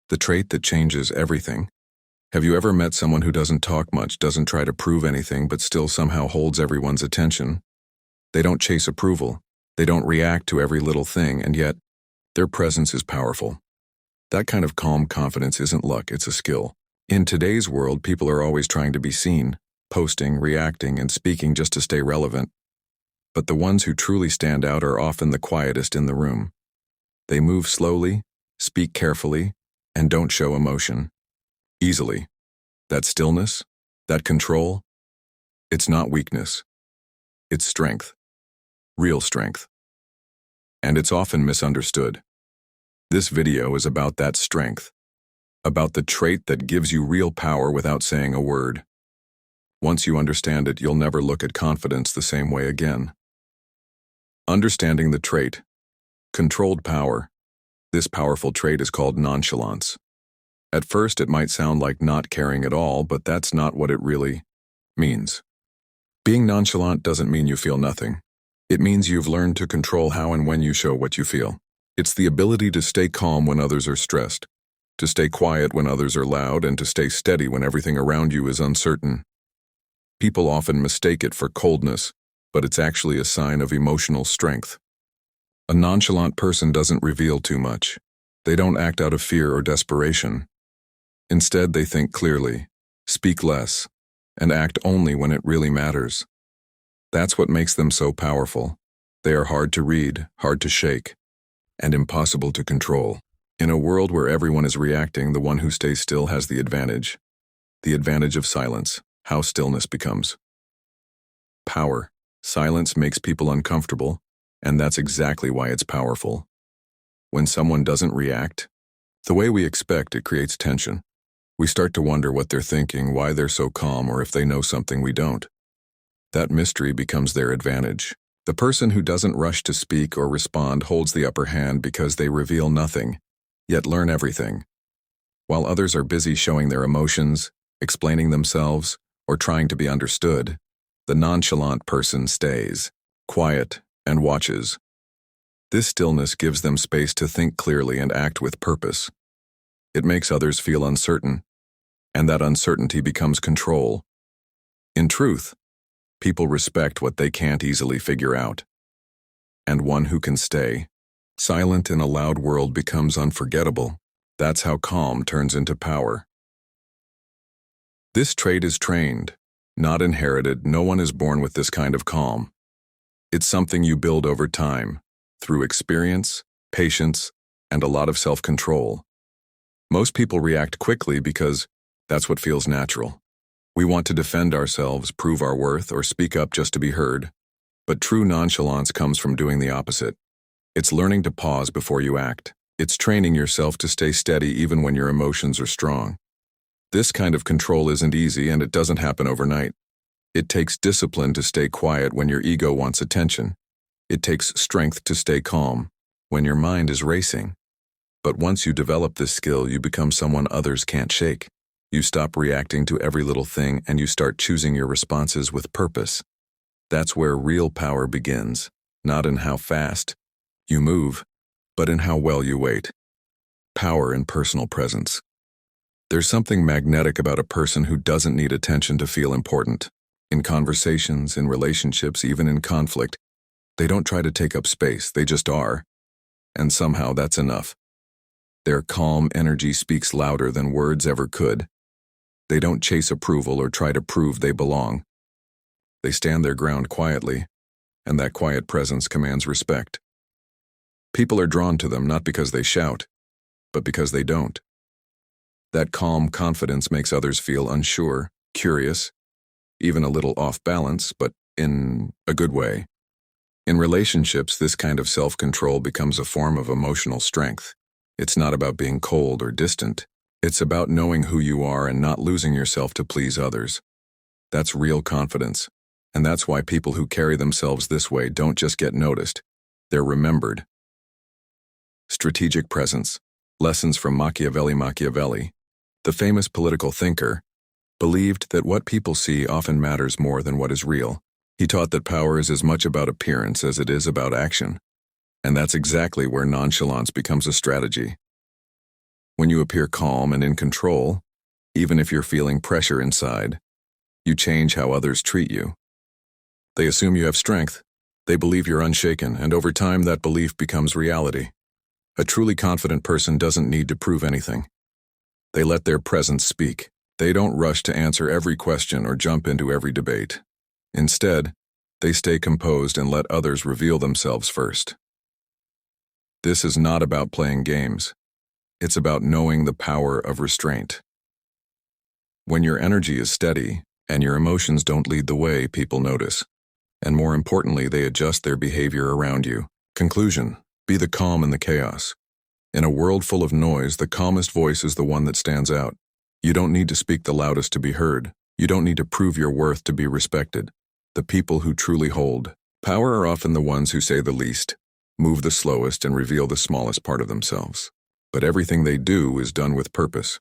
the trait that changes everything. Have you ever met someone who doesn't talk much, doesn't try to prove anything, but still somehow holds everyone's attention? They don't chase approval. They don't react to every little thing, and yet their presence is powerful. That kind of calm confidence isn't luck, it's a skill. In today's world, people are always trying to be seen, posting, reacting, and speaking just to stay relevant. But the ones who truly stand out are often the quietest in the room. They move slowly, speak carefully, and don't show emotion easily. That stillness, that control, it's not weakness. It's strength. Real strength. And it's often misunderstood. This video is about that strength, about the trait that gives you real power without saying a word. Once you understand it, you'll never look at confidence the same way again. Understanding the trait, controlled power. This powerful trait is called nonchalance. At first, it might sound like not caring at all, but that's not what it really means. Being nonchalant doesn't mean you feel nothing. It means you've learned to control how and when you show what you feel. It's the ability to stay calm when others are stressed, to stay quiet when others are loud, and to stay steady when everything around you is uncertain. People often mistake it for coldness, but it's actually a sign of emotional strength. A nonchalant person doesn't reveal too much. They don't act out of fear or desperation. Instead, they think clearly, speak less, and act only when it really matters. That's what makes them so powerful. They are hard to read, hard to shake, and impossible to control. In a world where everyone is reacting, the one who stays still has the advantage. The advantage of silence, how stillness becomes power. Silence makes people uncomfortable, and that's exactly why it's powerful. When someone doesn't react the way we expect, it creates tension. We start to wonder what they're thinking, why they're so calm, or if they know something we don't. That mystery becomes their advantage. The person who doesn't rush to speak or respond holds the upper hand because they reveal nothing, yet learn everything. While others are busy showing their emotions, explaining themselves, or trying to be understood, the nonchalant person stays, quiet, and watches. This stillness gives them space to think clearly and act with purpose. It makes others feel uncertain, and that uncertainty becomes control. In truth, people respect what they can't easily figure out. And one who can stay silent in a loud world becomes unforgettable. That's how calm turns into power. This trait is trained, not inherited. No one is born with this kind of calm. It's something you build over time, through experience, patience, and a lot of self-control. Most people react quickly because that's what feels natural. We want to defend ourselves, prove our worth, or speak up just to be heard. But true nonchalance comes from doing the opposite. It's learning to pause before you act. It's training yourself to stay steady even when your emotions are strong. This kind of control isn't easy, and it doesn't happen overnight. It takes discipline to stay quiet when your ego wants attention. It takes strength to stay calm when your mind is racing. But once you develop this skill, you become someone others can't shake. You stop reacting to every little thing, and you start choosing your responses with purpose. That's where real power begins, not in how fast you move, but in how well you wait. Power in personal presence. There's something magnetic about a person who doesn't need attention to feel important. In conversations, in relationships, even in conflict, they don't try to take up space, they just are. And somehow that's enough. Their calm energy speaks louder than words ever could. They don't chase approval or try to prove they belong. They stand their ground quietly, and that quiet presence commands respect. People are drawn to them not because they shout, but because they don't. That calm confidence makes others feel unsure, curious, even a little off balance, but in a good way. In relationships, this kind of self-control becomes a form of emotional strength. It's not about being cold or distant. It's about knowing who you are and not losing yourself to please others. That's real confidence, and that's why people who carry themselves this way don't just get noticed, they're remembered. Strategic presence. Lessons from Machiavelli. The famous political thinker believed that what people see often matters more than what is real. He taught that power is as much about appearance as it is about action. And that's exactly where nonchalance becomes a strategy. When you appear calm and in control, even if you're feeling pressure inside, you change how others treat you. They assume you have strength. They believe you're unshaken, and over time that belief becomes reality. A truly confident person doesn't need to prove anything. They let their presence speak. They don't rush to answer every question or jump into every debate. Instead, they stay composed and let others reveal themselves first. This is not about playing games. It's about knowing the power of restraint. When your energy is steady and your emotions don't lead the way, people notice. And more importantly, they adjust their behavior around you. Conclusion: be the calm in the chaos. In a world full of noise, the calmest voice is the one that stands out. You don't need to speak the loudest to be heard. You don't need to prove your worth to be respected. The people who truly hold power are often the ones who say the least, move the slowest, and reveal the smallest part of themselves. But everything they do is done with purpose.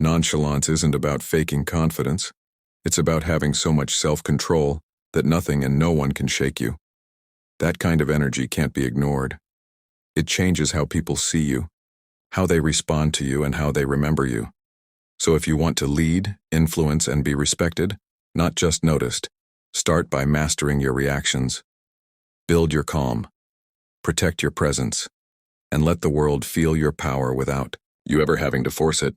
Nonchalance isn't about faking confidence. It's about having so much self-control that nothing and no one can shake you. That kind of energy can't be ignored. It changes how people see you, how they respond to you, and how they remember you. So if you want to lead, influence, and be respected, not just noticed, start by mastering your reactions. Build your calm. Protect your presence. And let the world feel your power without you ever having to force it.